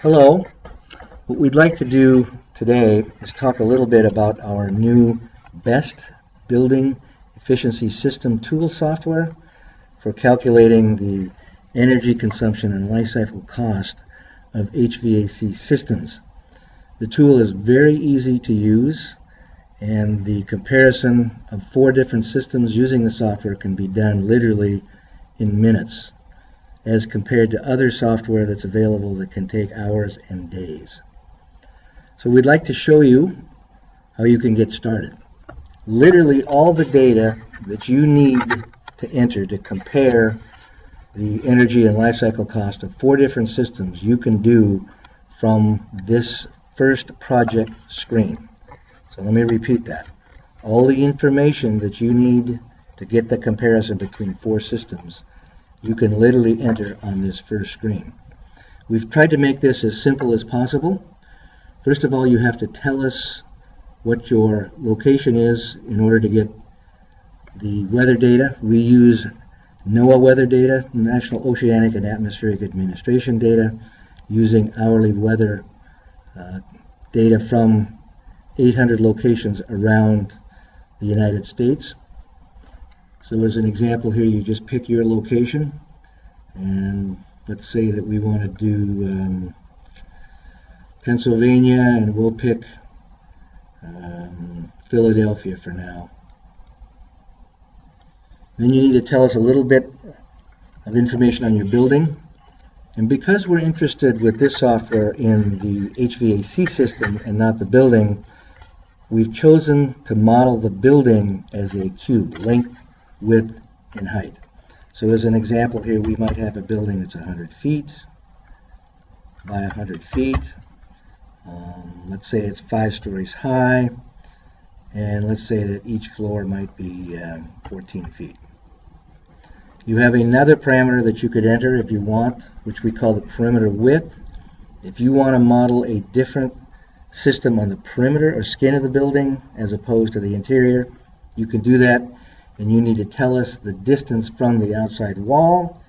Hello. What we'd like to do today is talk a little bit about our new BEST Building Efficiency System tool software for calculating the energy consumption and life cycle cost of HVAC systems. The tool is very easy to use, and the comparison of 4 different systems using the software can be done literally in minutes, as compared to other software that's available that can take hours and days. So we'd like to show you how you can get started. Literally all the data that you need to enter to compare the energy and life cycle cost of 4 different systems you can do from this first project screen. So let me repeat that. All the information that you need to get the comparison between 4 systems you can literally enter on this first screen. We've tried to make this as simple as possible. First of all, you have to tell us what your location is in order to get the weather data. We use NOAA weather data, National Oceanic and Atmospheric Administration data, using hourly weather data from 800 locations around the United States. So as an example here, you just pick your location, and let's say that we want to do Pennsylvania, and we'll pick Philadelphia for now. Then you need to tell us a little bit of information on your building. And because we're interested with this software in the HVAC system and not the building, we've chosen to model the building as a cube, length, width, and height. So as an example here, we might have a building that's 100 feet by 100 feet. Let's say it's 5 stories high, and let's say that each floor might be 14 feet. You have another parameter that you could enter if you want, which we call the perimeter width. If you want to model a different system on the perimeter or skin of the building as opposed to the interior, you can do that. And you need to tell us the distance from the outside wall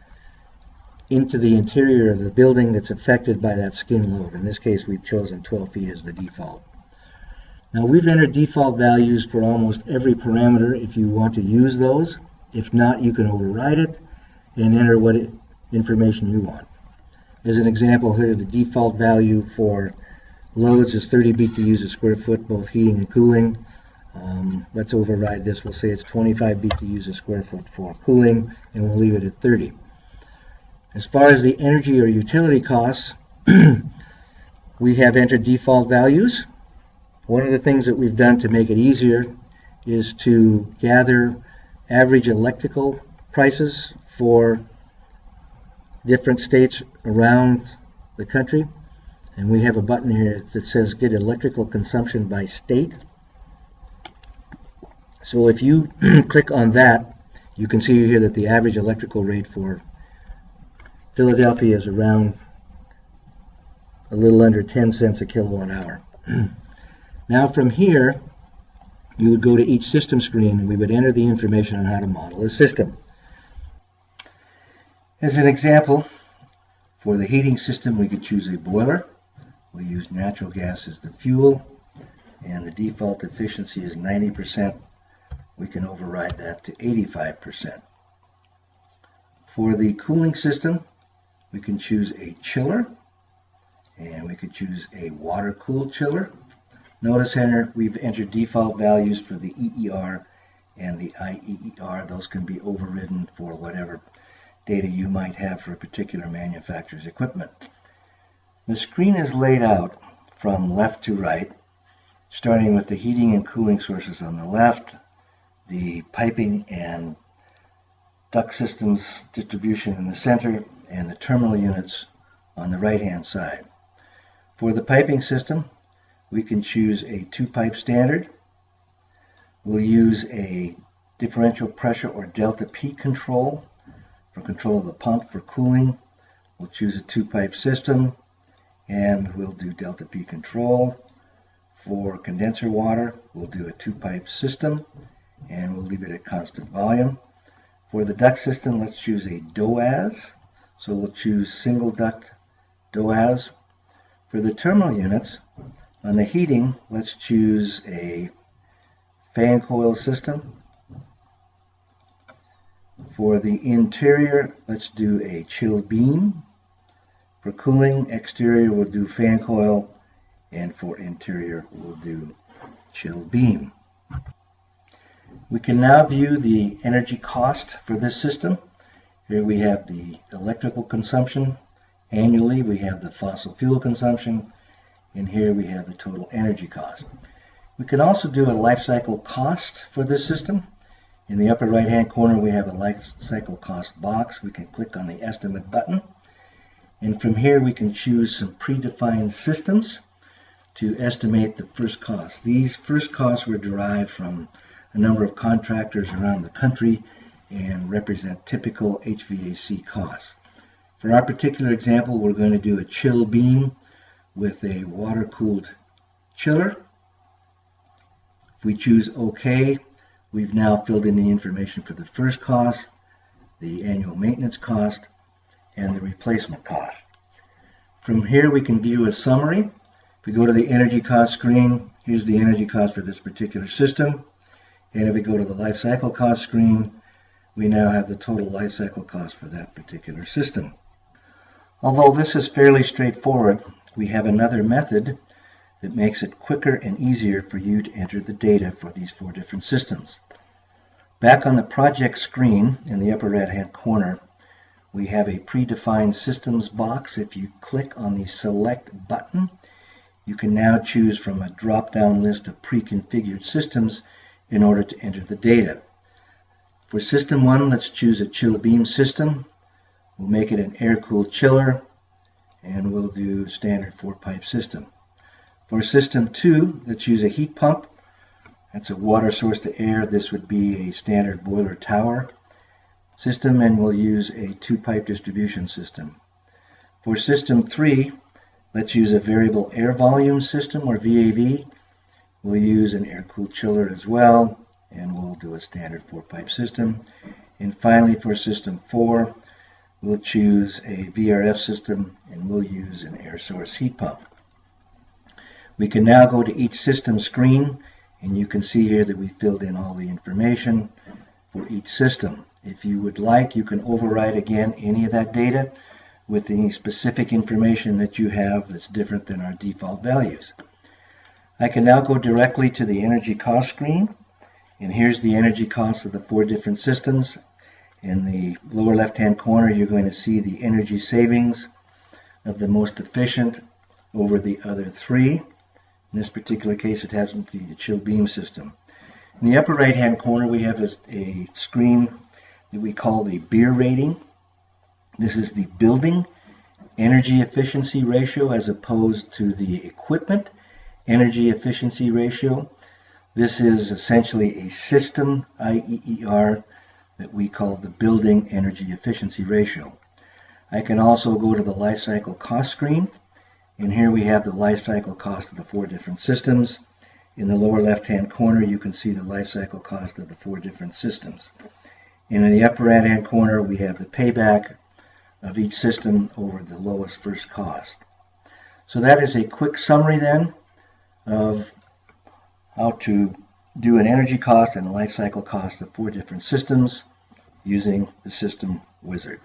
into the interior of the building that's affected by that skin load. In this case, we've chosen 12 feet as the default. Now, we've entered default values for almost every parameter if you want to use those. If not, you can override it and enter what information you want. As an example here, the default value for loads is 30 BTUs a square foot, both heating and cooling. Let's override this. We'll say it's 25 BTUs a square foot for cooling, and we'll leave it at 30. As far as the energy or utility costs, we have entered default values. One of the things that we've done to make it easier is to gather average electrical prices for different states around the country. And we have a button here that says get electrical consumption by state. So if you click on that, you can see here that the average electrical rate for Philadelphia is around a little under 10 cents a kilowatt hour. Now from here, you would go to each system screen and we would enter the information on how to model a system. As an example, for the heating system, we could choose a boiler. We use natural gas as the fuel, and the default efficiency is 90%. We can override that to 85%. For the cooling system, we can choose a chiller, and we could choose a water-cooled chiller. Notice here we've entered default values for the EER and the IEER. Those can be overridden for whatever data you might have for a particular manufacturer's equipment. The screen is laid out from left to right, starting with the heating and cooling sources on the left, the piping and duct systems distribution in the center, and the terminal units on the right-hand side. For the piping system, we can choose a 2-pipe standard. We'll use a differential pressure or delta P control for control of the pump. For cooling, we'll choose a 2-pipe system, and we'll do delta P control. For condenser water, we'll do a 2-pipe system, and we'll leave it at constant volume. For the duct system, let's choose a DOAS. So we'll choose single duct DOAS. For the terminal units, on the heating, let's choose a fan coil system. For the interior, let's do a chill beam. For cooling, exterior, we'll do fan coil, and for interior, we'll do chill beam. We can now view the energy cost for this system. Here we have the electrical consumption. Annually, we have the fossil fuel consumption, and here we have the total energy cost. We can also do a life cycle cost for this system. In the upper right hand corner, we have a life cycle cost box. We can click on the estimate button, and from here we can choose some predefined systems to estimate the first cost. These first costs were derived from a number of contractors around the country and represent typical HVAC costs. For our particular example, we're going to do a chill beam with a water-cooled chiller. If we choose OK, we've now filled in the information for the first cost, the annual maintenance cost, and the replacement cost. From here we can view a summary. If we go to the energy cost screen, here's the energy cost for this particular system. And if we go to the life cycle cost screen, we now have the total life cycle cost for that particular system. Although this is fairly straightforward, we have another method that makes it quicker and easier for you to enter the data for these 4 different systems. Back on the project screen in the upper right hand corner, we have a predefined systems box. If you click on the select button, you can now choose from a drop-down list of pre-configured systems in order to enter the data. For system 1, let's choose a chill beam system. We'll make it an air-cooled chiller, and we'll do standard 4-pipe system. For system 2, let's use a heat pump. That's a water source to air. This would be a standard boiler tower system, and we'll use a 2-pipe distribution system. For system 3, let's use a variable air volume system, or VAV. We'll use an air-cooled chiller as well, and we'll do a standard 4-pipe system. And finally, for system 4, we'll choose a VRF system, and we'll use an air source heat pump. We can now go to each system screen, and you can see here that we filled in all the information for each system. If you would like, you can override again any of that data with any specific information that you have that's different than our default values. I can now go directly to the energy cost screen, and here's the energy costs of the 4 different systems. In the lower left-hand corner, you're going to see the energy savings of the most efficient over the other 3. In this particular case, it happens to be the chill beam system. In the upper right-hand corner, we have a screen that we call the BEER rating. This is the building energy efficiency ratio as opposed to the equipment energy efficiency ratio. This is essentially a system IEER that we call the building energy efficiency ratio. I can also go to the life cycle cost screen, and here we have the life cycle cost of the 4 different systems. In the lower left hand corner, you can see the life cycle cost of the 4 different systems. And in the upper right hand corner, we have the payback of each system over the lowest first cost. So that is a quick summary then of how to do an energy cost and a life cycle cost of 4 different systems using the System Wizard.